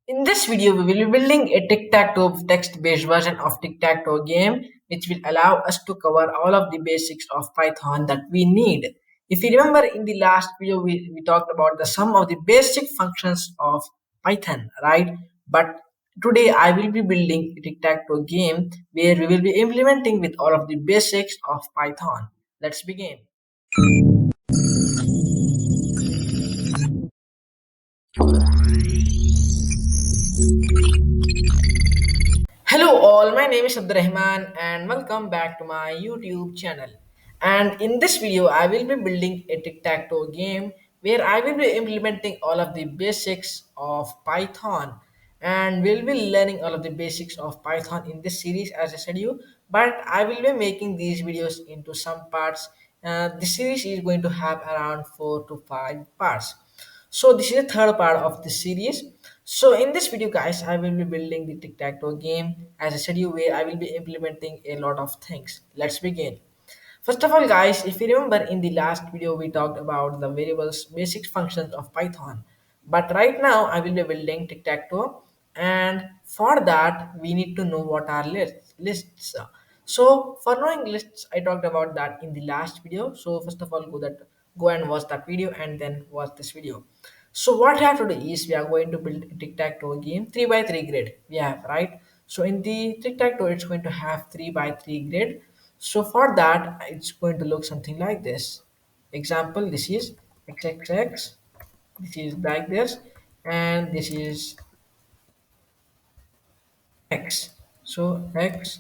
In this video, we will be building a Tic Tac Toe text-based version of Tic Tac Toe game, which will allow us to cover all of the basics of Python that we need. If you remember in the last video, we talked about the some of the basic functions of Python, right? But today I will be building a Tic Tac Toe game where we will be implementing with all of the basics of Python. Let's begin. Hello all, my name is Rahman and welcome back to my YouTube channel. And in this video, I will be building a tic-tac-toe game where I will be implementing all of the basics of Python, and we'll be learning all of the basics of Python in this series as I said you, but I will be making these videos into some parts. The series is going to have around 4 to 5 parts. So this is the third part of the series. So in this video guys, I will be building the tic-tac-toe game as I said you, where I will be implementing a lot of things. Let's begin. First of all guys, if you remember in the last video we talked about the variables basic functions of Python. But right now I will be building tic-tac-toe, and for that we need to know what are lists. So for knowing lists, I talked about that in the last video. So first of all go and watch that video and then watch this video. So what we have to do is we are going to build a tic-tac-toe game 3 by 3 grid. We have, right? So in the tic-tac-toe it's going to have 3 by 3 grid. So for that it's going to look something like this. Example, this is xxx, this is like this, and this is x. So x,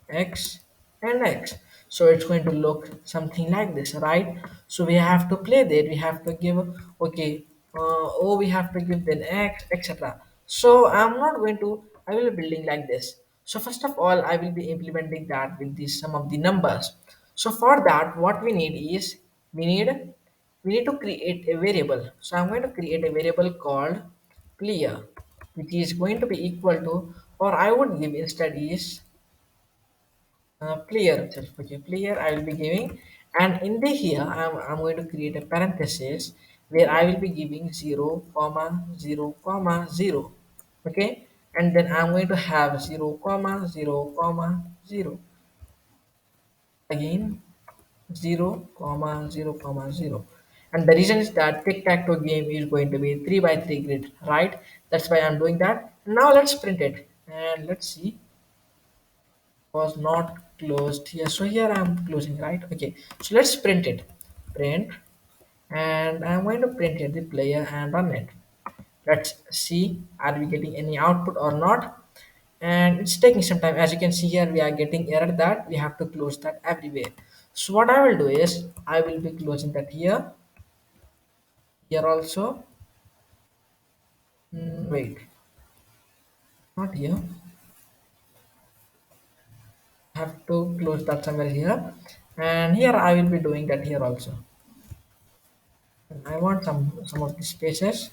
x, and x. So it's going to look something like this, right? So we have to play there. We have to give, okay, oh, we have to give then x, etc. So I'm not going to. I will be building like this. So first of all, I will be implementing that with the some of the numbers. So for that, what we need is we need to create a variable. So I'm going to create a variable called clear, which is going to be equal to, or I would give instead is clear itself. Okay, clear I will be giving, and in the here I'm going to create a parenthesis where I will be giving 0 comma 0 comma 0. Okay, and then I'm going to have 0 comma 0 comma 0 again, 0 comma 0 comma 0. And the reason is that tic-tac-toe game is going to be 3 by 3 grid, right? That's why I'm doing that. Now let's print it and let's see. Was not closed here, so here I'm closing, right? Okay, so let's print it. Print, and I'm going to print here the player and run it. Let's see, are we getting any output or not? And it's taking some time. As you can see here, we are getting error that we have to close that everywhere. So what I will do is I will be closing that here, here also. Wait, not here. I have to close that somewhere here, and here I will be doing that here also. And I want some of the spaces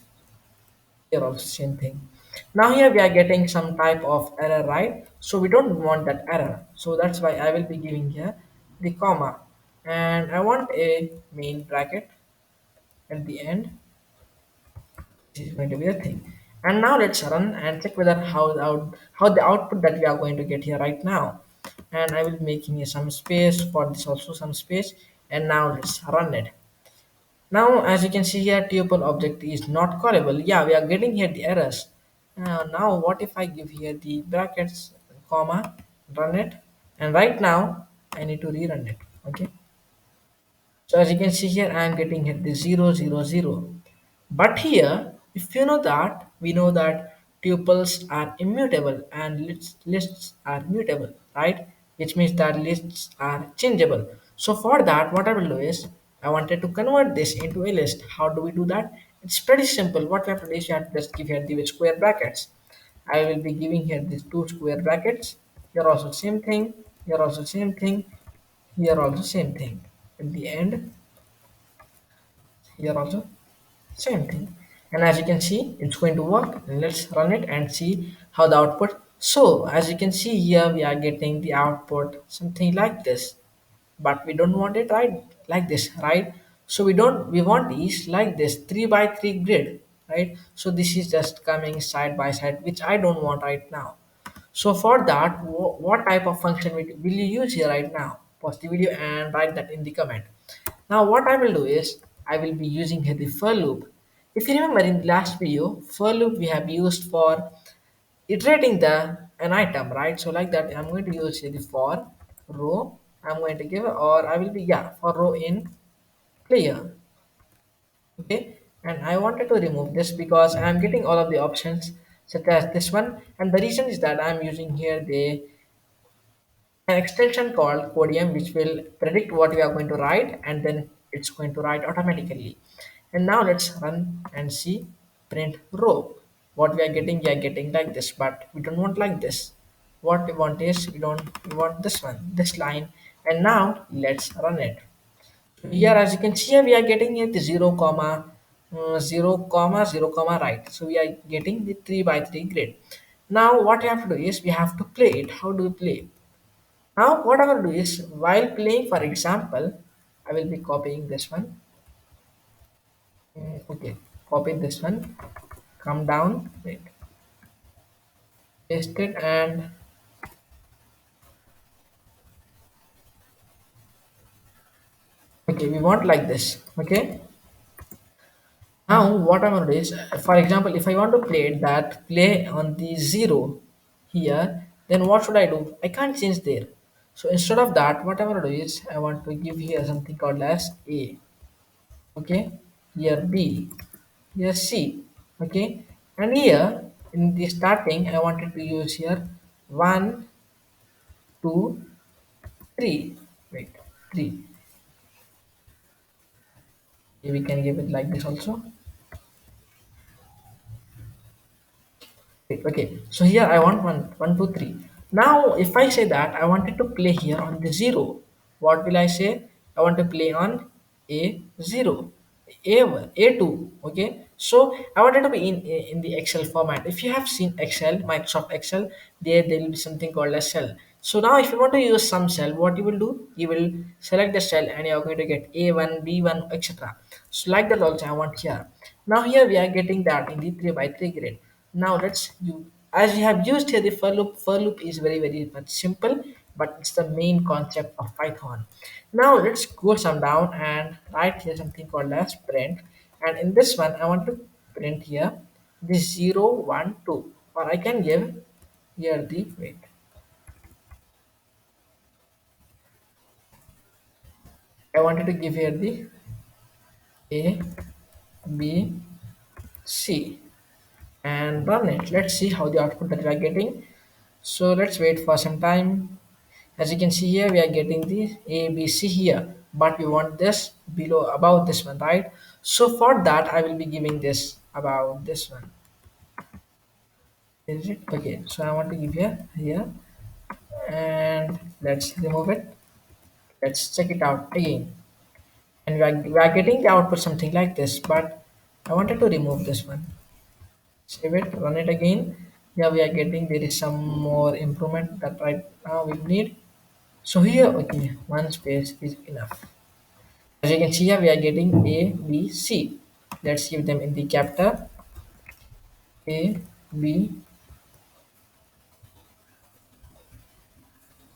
here also, same thing. Now here we are getting some type of error, right? So we don't want that error, so that's why I will be giving here the comma, and I want a main bracket at the end. This is going to be a thing. And now let's run and check whether how the output that we are going to get here right now. And I will be making here some space for this, also some space. And now let's run it. Now, as you can see here, tuple object is not callable. Yeah, we are getting here the errors. Now, what if I give here the brackets, comma, run it, and right now I need to rerun it. Okay. So as you can see here, I am getting here the 0, 0, 0. But here, if you know that, we know that tuples are immutable and lists are mutable, right? Which means that lists are changeable. So for that, what I will do is, I wanted to convert this into a list. How do we do that? It's pretty simple. What we have to do is, you have to just give here the square brackets. I will be giving here these two square brackets. Here also same thing. Here also same thing. Here also same thing. At the end, here also same thing. And as you can see, it's going to work. Let's run it and see how the output. So as you can see here, we are getting the output something like this, but we don't want it right like this, right? So we want is like this 3 by 3 grid. right? So this is just coming side by side, which I don't want right now. So for that, what type of function will you use here right now? Pause the video and write that in the comment. Now what I will do is I will be using here the for loop. If you remember in the last video, for loop we have used for iterating the an item, right? So like that, I'm going to use here the for row. I'm going to give, or I will be, yeah, for row in clear. Okay, and I wanted to remove this because I'm getting all of the options such as this one, and the reason is that I'm using here the an extension called Codium which will predict what we are going to write, and then it's going to write automatically. And now let's run and see print row. What we are getting like this, but we don't want like this. What we want is we want this one, this line. And now let's run it. So here, as you can see here, we are getting here the 0 comma 0 comma 0 comma right. So we are getting the 3 by 3 grid. Now what we have to do is we have to play it. How do we play? Now what I will do is while playing, for example, I will be copying this one. Okay, copy this one, come down, wait, paste it, and okay, we want like this. Okay, now what I'm gonna do is, for example, if I want to play that play on the 0 here, then what should I do? I can't change there. So instead of that, what I'm gonna do is I want to give here something called as A. Okay, here B, here C. Okay, and here in the starting I wanted to use here 1 2 3. Wait, 3. Okay, we can give it like this also. Wait, okay, so here I want 1 1 2 3. Now if I say that I wanted to play here on the 0, what will I say? I want to play on A0, A1, A2. Okay, so I wanted to be in the Excel format. If you have seen Excel, Microsoft Excel, there will be something called a cell. So now if you want to use some cell, what you will do, you will select the cell and you are going to get A1, B1, etc. So like that also I want here. Now here we are getting that in the 3 by 3 grid. Now let's you, as we have used here the for loop. For loop is very much simple, but it's the main concept of Python. Now let's go some down and write here something called as print. And in this one, I want to print here the 0 1 2, or I can give here the, wait, I wanted to give here the A B C and run it. Let's see how the output that we are getting. So let's wait for some time. As you can see here, we are getting the A, B, C here, but we want this below, above this one, right? So for that, I will be giving this about this one. Is it okay? So I want to give here, and let's remove it. Let's check it out again, and we are getting the output something like this. But I wanted to remove this one. Save it, run it again. Yeah, we are getting there is some more improvement that right now we need. So here, okay, one space is enough. As you can see here, we are getting A, B, C. Let's give them in the capital A, B,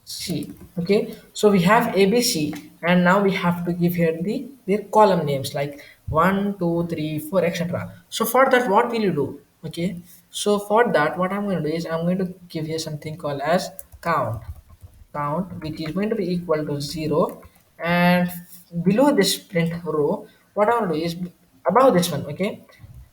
C. Okay, so we have A, B, C, and now we have to give here their column names like 1 2 3 4 etc. So for that, what will you do? Okay, so for that, what I'm going to do is I'm going to give here something called as count, which is going to be equal to 0, and below this print row, what I will do is above this one. Okay,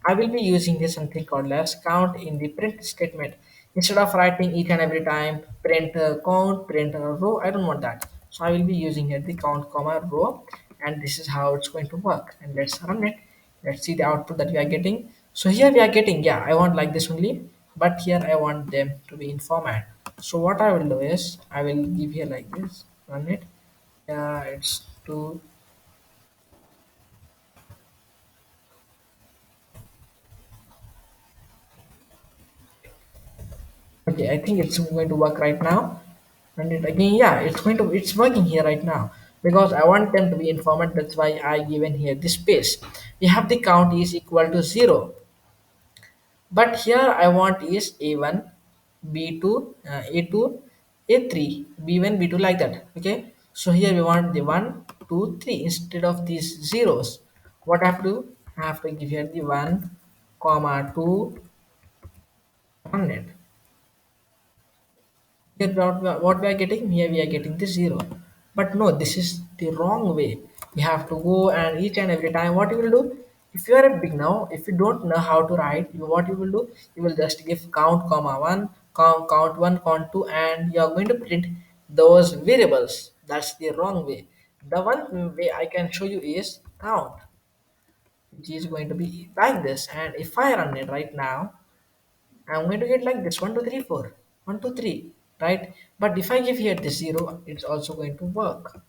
I will be using this something called as count in the print statement. Instead of writing each and every time print count, print row, I don't want that. So I will be using here the count comma row, and this is how it's going to work. And let's run it. Let's see the output that we are getting. So here we are getting, yeah, I want like this only, but here I want them to be in format. So what I will do is I will give here like this, run it. Yeah, it's two. Okay, I think it's going to work right now. And it again, yeah, it's working here right now because I want them to be in format. That's why I given here this space. We have the count is equal to 0. But here I want is a1, b2, a2, a3, b1, b2, like that. Okay, so here we want the 1, 2, 3 instead of these zeros. What I have to do? I have to give here the 1 comma 2 on it. Here what we are getting? Here we are getting the 0. But no, this is the wrong way. You have to go and each and every time what you will do? If you are a big now, if you don't know how to write, what you will do? You will just give count comma 1, count 1, count 2, and you are going to print those variables. That's the wrong way. The one way I can show you is count, which is going to be like this. And if I run it right now, I'm going to get like this 1, 2, 3, 4. 1, 2, 3, right? But if I give here this 0, it's also going to work.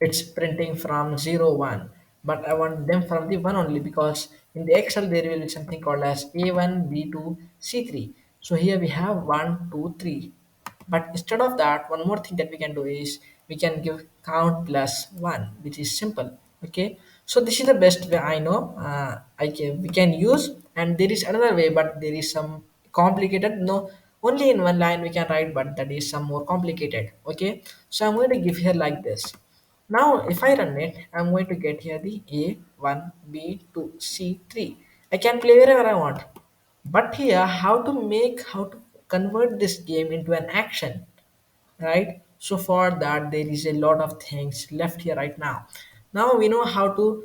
It's printing from 0, 1. But I want them from the 1 only, because in the Excel there will be something called as A1, B2, C3. So here we have 1, 2, 3. But instead of that, one more thing that we can do is we can give count plus 1, which is simple. Okay, so this is the best way I know. We can use, and there is another way, but there is some complicated. No, only in one line we can write, but that is some more complicated. Okay, so I'm going to give here like this. Now, if I run it, I'm going to get here the A1, B2, C3. I can play wherever I want. But here, how to convert this game into an action, right? So for that, there is a lot of things left here right now. Now we know how to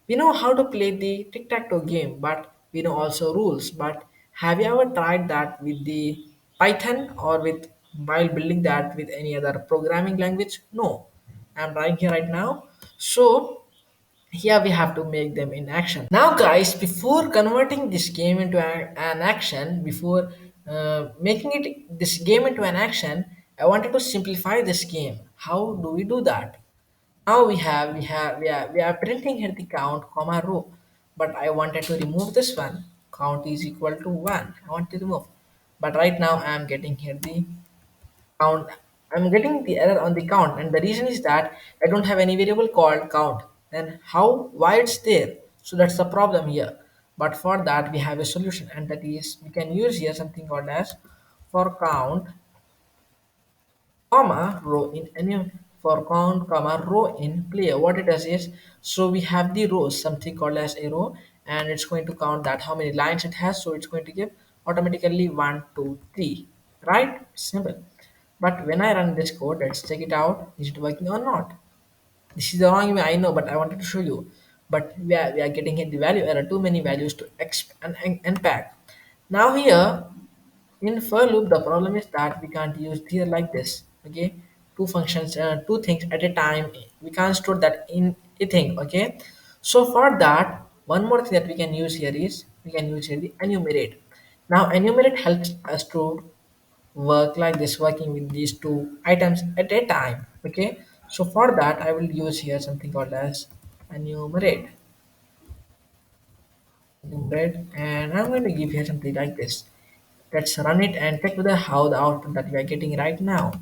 play the tic tac toe game, but we know also rules. But have you ever tried that with the Python, or with while building that with any other programming language? No, I'm trying here right now. So here we have to make them in action. Now, guys, before converting this game into an action, before making it this game into an action, I wanted to simplify this game. How do we do that? Now we are printing here the count comma row, but I wanted to remove this one. Count is equal to 1. I want to remove, but right now I am getting here the count. I'm getting the error on the count, and the reason is that I don't have any variable called count. Then how, why it's there? So that's the problem here. But for that we have a solution, and that is we can use here something called as for count comma row in any, for count comma row in player. What it does is, so we have the rows, something called as a row, and it's going to count that how many lines it has. So it's going to give automatically 1, 2, 3, right? Simple. But when I run this code, let's check it out. Is it working or not? This is the wrong way, I know, but I wanted to show you. But we are getting hit the value error, too many values to unpack. Now here in for loop, the problem is that we can't use here like this. Okay, two functions, two things at a time. We can't store that in a thing. Okay, so for that, one more thing that we can use here is we can use here the enumerate. Now enumerate helps us to work like this, working with these two items at a time. Okay, so for that I will use here something called as enumerate. Enumerate, and I'm going to give here something like this. Let's run it and check whether how the output that we are getting right now.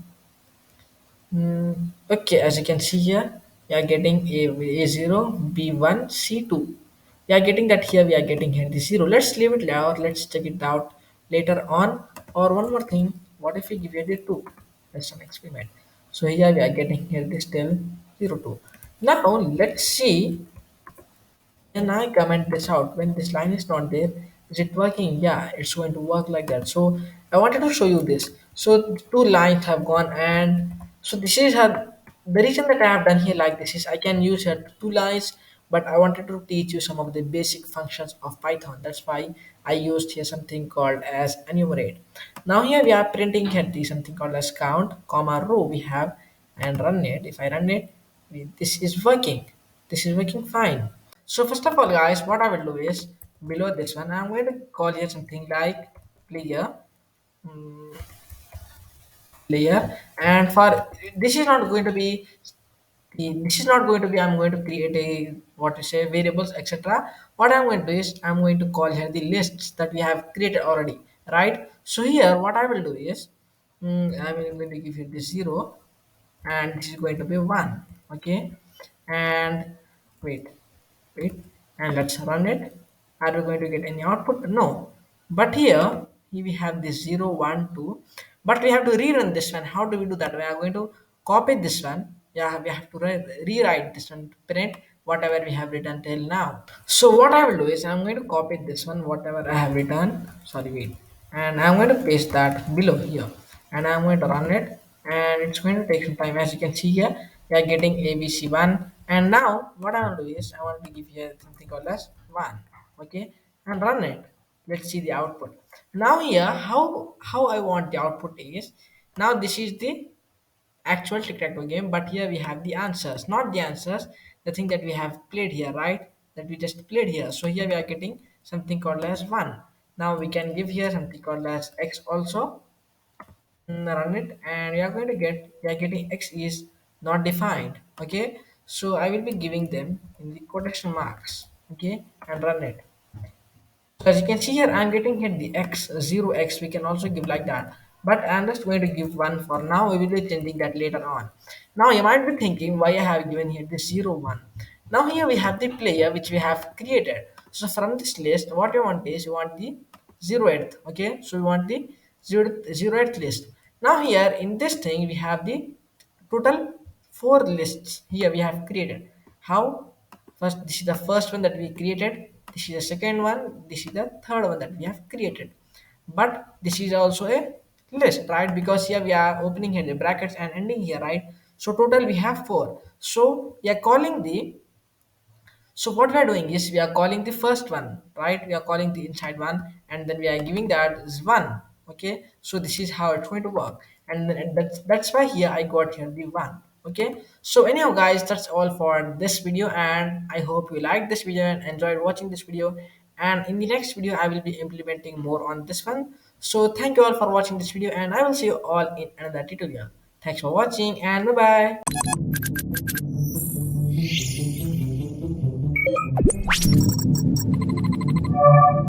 Okay, as you can see here, we are getting A0, B1, C2. We are getting that here, we are getting here the 0. Let's leave it out, let's check it out later on. Or one more thing, what if we give it the 2? Let's some experiment. So here we are getting here this still 0, 2. Now let's see. When I comment this out, when this line is not there, is it working? Yeah, it's going to work like that. So I wanted to show you this. So two lines have gone, and so this is how the reason that I have done here like this is I can use here two lines, but I wanted to teach you some of the basic functions of Python. That's why I used here something called as enumerate. Now here we are printing here the something called as count, comma row we have, and run it. If I run it, this is working. This is working fine. So first of all, guys, what I will do is below this one, I'm going to call here something like player, mm, player, and for this is not going to be this is not going to be. I'm going to create a what to say variables, etc. What I'm going to do is I'm going to call here the lists that we have created already, right? So here, what I will do is I'm going to give you this 0, and this is going to be 1. Okay, and wait, wait, and let's run it. Are we going to get any output? No. But here we have this 0, 1, 2. But we have to rerun this one. How do we do that? We are going to copy this one. Yeah, we have to rewrite this one to print whatever we have written till now. So what I will do is I'm going to copy this one, whatever I have written. Sorry, wait. And I'm going to paste that below here. And I'm going to run it. And it's going to take some time. As you can see here, we are getting ABC1. And now what I want to do is I want to give here something called as 1. Okay. And run it. Let's see the output. Now here, how I want the output is, now this is the actual tic-tac-toe game, but here we have the answers, not the answers, the thing that we have played here, right? That we just played here. So here we are getting something called as 1. Now we can give here something called as x also. Run it, and we are going to get, we are getting x is not defined. Okay, so I will be giving them in the quotation marks. Okay, and run it. So as you can see here, I'm getting here the x, 0x, we can also give like that. But I'm just going to give 1 for now, we will be changing that later on. Now you might be thinking why I have given here the 0, 1. Now here we have the player which we have created. So from this list, what you want is, you want the 0th, okay? So we want the 0th list. Now here in this thing, we have the total 4 lists here we have created. How? First, this is the first one that we created. This is the second one. This is the third one that we have created. But this is also a list, right? Because here we are opening here the brackets and ending here, right? So total we have 4. So we are calling the, so what we are doing is we are calling the first one, right? We are calling the inside one, and then we are giving that is 1. Okay, so this is how it's going to work, and that's why here I got here the 1. Okay, so anyhow guys, that's all for this video, and I hope you liked this video and enjoyed watching this video. And in the next video I will be implementing more on this one. So thank you all for watching this video, and I will see you all in another tutorial. Thanks for watching, and bye bye.